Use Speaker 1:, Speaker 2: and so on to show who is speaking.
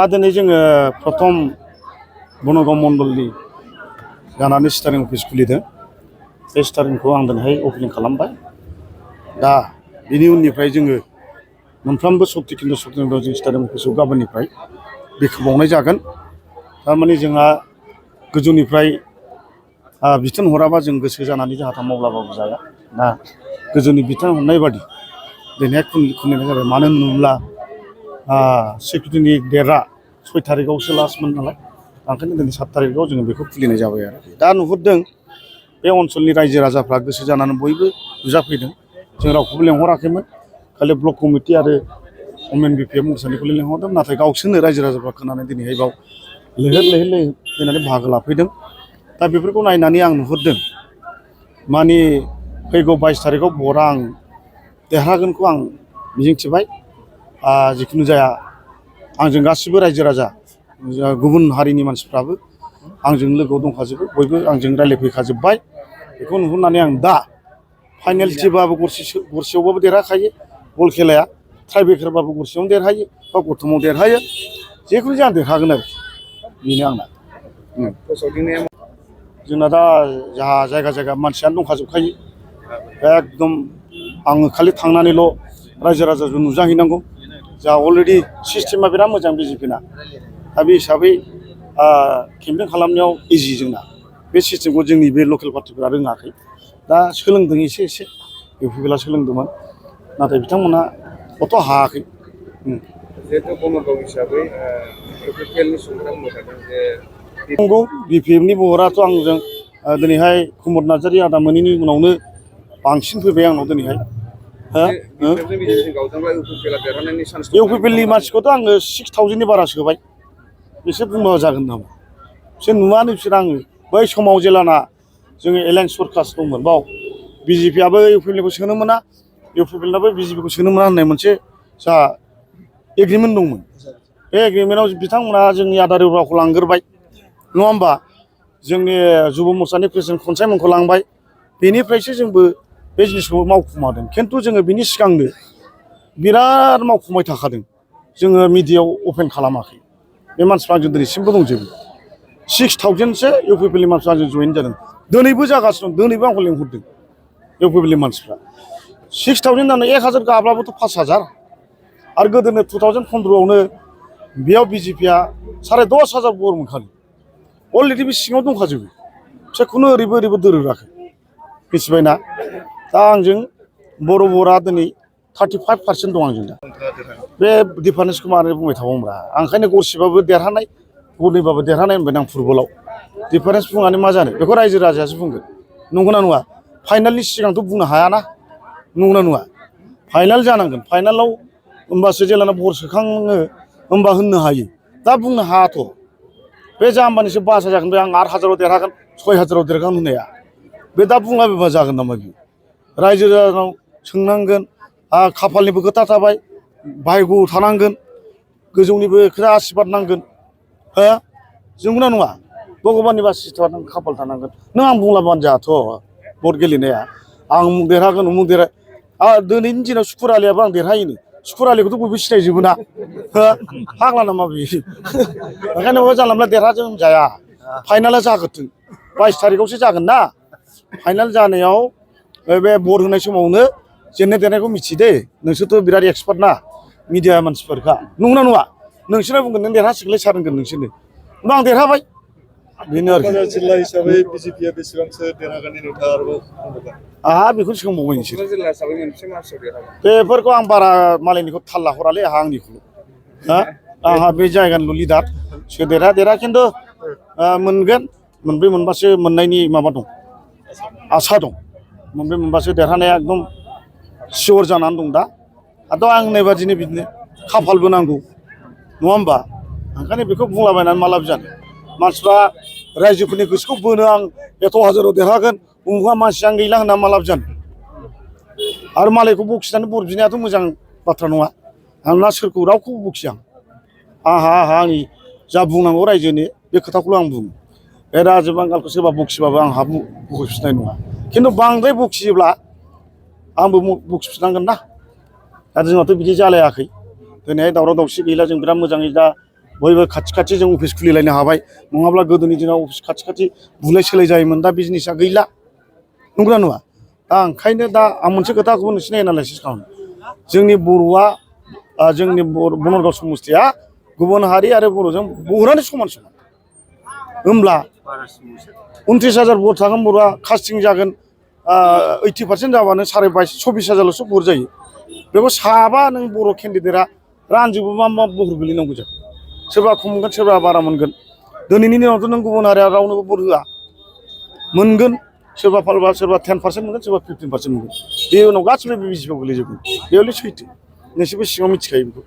Speaker 1: दिनै जोङो प्रथम बनगाव मण्डलनि जानानै स्टारिं अफिस खुलिदों। बे स्टारिंखौ आं दिनैहाय अपेनिं खालामबाय। दा बिनि उननिफ्राय जोङो मोनफ्रोमबो सक्ति केन्द्रआव जों स्टारिं अफिसआव गाबोननिफ्राय बेखेवबावनाय जागोन। थारमाने जोंहा गोजौनिफ्राय बिथोन हराबा जों गोसो जानानै जाहाथा मावलाबाबो जाया। दा गोजौनि बिथोन हरनाय बादि दिनैहाय खुलिनाय जाबाय। मानो होनोब्ला सिकिउरिटिनि डेटआ 6 तारिखआवसो लास्टमोन नालाय, ओंखायनो दिनै 7 तारिखआव जोङो बेखौ खुलिनाय जाबाय आरो। दा नुहुरदों बे ओनसोलनि रायजो राजाफ्रा गोसो जानानै बयबो नुजाफैदों। जों रावखौबो लेंहराखैमोन, खालि ब्लक कमिटि आरो अमेन बिपिएफ मोसानायखौल' लेंहरदों। नाथाय गावसोरनो रायजो राजाफ्रा खोनानै दिनैहाय बाव लैहोर फैनानै बाहागो लाफैदों। दा बेफोरखौ नायनानै आं नुहुरदों माने फैगौ 22 तारिखआव भटआ आं देरहागोनखौ आं मिजिंथिबाय। जिखुनु जाया आंजों गासिबो रायजो राजा गुबुन हारिनि मानसिफ्राबो आंजों लोगोआव दंखाजोबो, बयबो आंजों रायज्लायफैखाजोब्बाय। बेखौ नुहुरनानै आं दा फाइनाल जिबाबो गरसेयावबाबो देरहाखायो। बल खेलाया ट्राइब्रेकारबाबो गरसेयावनो देरहायो बा गरथामाव देरहायो। जिखुनु जाया आं देरहागोन आरो बेनो आंना। जोंना दा जाहा जायगा जायगा मानसियानो दंखाजोबखायो। एकदम आङो खालि थांनानैल' रायजो राजाजों नुजाहैनांगौ। जा अलरेडि सिस्टेमा बिराद मोजां बिजेपिना। दा बे हिसाबै केम्पेइन खालामनायाव इजि जोंना। बे सिस्टेमखौ जोंनि बे लकेल पार्टिफोरा रोङाखै। दा सोलोंदों एसे इउपिपिएलआ सोलोंदोंमोन, नाथाय बिथांमोना अत हायाखै।
Speaker 2: जिहेतु बनगाव हिसाबै इउपिपिएलनि सुबुंफोरा बुंबाय थादों जे
Speaker 1: नंगौ बिपिएफनि भटआथ' आंजों दिनैहाय कुमर नार्जारि आदा मोनैनि उनावनो बांसिन फैबाय आंनाव दिनैहाय। इउपिपिएलनि मानसिखौथ' आङो 6000नि बारा सोबाय। बिसोर बुंबा जागोन नामा? बिसोर नुवानो बिसोर आङो बै समाव जेलाना जोङो एलायन्स सरकास दंमोन, बाव बिजेपिआबो इउपिपिएलनिखौ सोनो मोना, इउपिपिएलनाबो बिजेपिखौ सोनो मोना होननाय मोनसे जोंहा एग्रिमेन्ट दंमोन। बे एग्रिमेन्टआव बिथांमोना जोंनि आदार रावखौ लांग्रोबाय, नङा होमबा? जोंनि जुब मोर्चानि प्रेसिडेन्ट खनसायमोनखौ लांबाय। बेनिफ्रायसो जोंबो बे जिनिसखौ मावफुंमादों। खिन्थु जोङो बिनि सिगांनो बिराद मावफुंबाय थाखादों। जोङो मिडियायाव अपेन खालामाखै। बे मानसिफ्रा आंजों दिनैसिमबो दंजोबो। 6000सो इउपिपिएलनि मानसिफ्रा आंजों जइन जादों। दिनैबो जागासिनो दं। दिनैबो आंखौ लेंहरदों इउपिपिएलनि मानसिफ्रा। 6000 जानो 1000 गाब्लाबोथ' 5000। आरो गोदोनो 2015आवनो बेयाव बिजेपिआ 10,500 भट मोनखादों। अलरेडि बे सिङाव दंखाजोबो। बिसोरखौनो ओरैबो दोरोराखै, मिथिबायना? दा आंजों बर' भटआ दिनै 35% दं आंजों दा। बे डिफारेन्सखौ मानो बुंबाय थाबावोब्रा? आं ओंखायनो गरसेबाबो देरहानाय, गरनैबाबो देरहानाय होनबाय आं फुटबलाव। डिफारेन्स बुंनानै मा जानो? बेखौ रायजो राजायासो बुंगोन। नंगौना नङा? फाइनालनि सिगांथ' बुंनो हायाना, नंगौना नङा? फाइनाल जानांगोन। फाइनालाव होमबासो जेलाना भट सोखाङो होमबा होननो हायो। दा बुंनो हायाथ'। बे जाम्बानिसो बासा जागोन। बे आं 8000आव देरहागोन, 6000आव देरहागोन होननाया। बे दा बुंलाबायबा जागोन नामा बियो? रायजो राजानाव सोंनांगोन। खाफालनिबो खोथा थाबाय, भाग्य'आव थानांगोन, गोजौनिबो खोथा आसिरबाद नांगोन। हो? नंगौना नङा? भगबाननि आसिरबाद खाफाल थानांगोन। नों आं बुंलाबानो जायाथ' भट गेलेनाया। आं देरहागोन, उमुक दिनैनि दिनाव सुकुर आलियाबो आं देरहायोनो। सुकुर आलिखौथ' बयबो सिनायजोबो ना। हो? फाग्ला नामा बियो? ओंखायनो जानला मोनला देरहाजों होनजाया। फाइनाला जाग्रोथों। 22 तारिखआवसो जागोन ना। फाइनाल जानायाव बे भट होनाय समावनो जेननाय देरनायखौ मिथियो दे। नोंसोरथ' बिराद एक्सपार्ट ना, मिडिया मानसिफोरखा। नंगौना नङा? नोंसोरनो बुंगोन नों देरहासिगोनलै सार होनगोन नोंसोरनो। होमबा आं देरहाबाय। बेनो आरोखि।
Speaker 3: क'क्राझार जिल्ला हिसाबै बिजेपिआ बेसेबांसो देरहागोननि नोंथाङा आरोबाव बुंबावगोन?
Speaker 1: आंहा बेखौ सोंबावबाय नोंसोर।
Speaker 2: जिल्ला हिसाबै मोनसे मानसियाव देरहागोन।
Speaker 1: बेफोरखौ आं बारा मालायनिखौ थाल लाहरालै, आंहा आंनिखौल'। आंहा बे जायगानिल' लिडार। सोर देरहा खिन्थु मोनगोन। मोनब्रै मोनबासो मोननायनि माबा दं, आसा दं। मोनब्रै मोनबासो देरहानाया एकदम सियर जानानै दं दा। दाथ' आं होननाय बादिनो बिदिनो खाफालबो नांगौ, नङा होमबा? ओंखायनो बेखौ बुंलाबायनानै मा लाब जानो? मानसिफ्रा रायजोफोरनि गोसोखौ बोनो आं एथ' हाजाराव देरहागोन, उमुखआ मानसियानो गैला होनना मा लाब जानो? आरो मालायखौ बखिनानै भट बिनायाथ' मोजां बाथ्रा नङा। आं ना सोरखौ रावखौबो बखिया। आंहा आंनि जा बुंनांगौ रायजोनि बे खोथाखौल' आं बुङो बे राजो बांगालखौ सोरबा बखिबाबो आंहा बखिफिननाय नङा खिन्थु बांद्राय बखियोब्ला आंबो बखिफिननांगोन ना दा जोंहाथ' बिदि जालायाखै दिनैहाय दावराव दावसि गैला जों बिराद मोजाङै दा बयबो खाथि खाथि जों अफिस खुलिलायनो हाबाय नङाब्ला गोदोनि दिनाव अफिस खाथि खाथि बुलाय सोलाय जायोमोन दा बे जिनिसा गैला नंगौना नङा दा ओंखायनो दा आं मोनसे खोथाखौ नोंसिनि एनालाइसिस खालामो जोंनि बर'आ जोंनि बनरगाव समस्थिया गुबुन हारि आरो बर'जों बहुतानो समान समान होमब्ला 29,000 भट थागोन बर'आ कास्टिं जागोन 80% जाबानो 22,000-24,000ल'सो भट जायो बेखौ साबा नों बर' केन्डिडेटआ रानजोबो मा भट गोलैनांगौ जायो सोरबा खम मोनगोन सोरबा बारा मोनगोन दिनैनि दिनावथ' नों गुबुन हारिया रावनोबो भट होआ मोनगोन सोरबा फालबा सोरबा 10% मोनगोन सोरबा 15% मोनगोन बे उनाव गासिबो बे बिजेपिआव गोलैजोबगोन बेयावनो सैथो नोंसोरबो सिङाव मिथिखायो बेखौ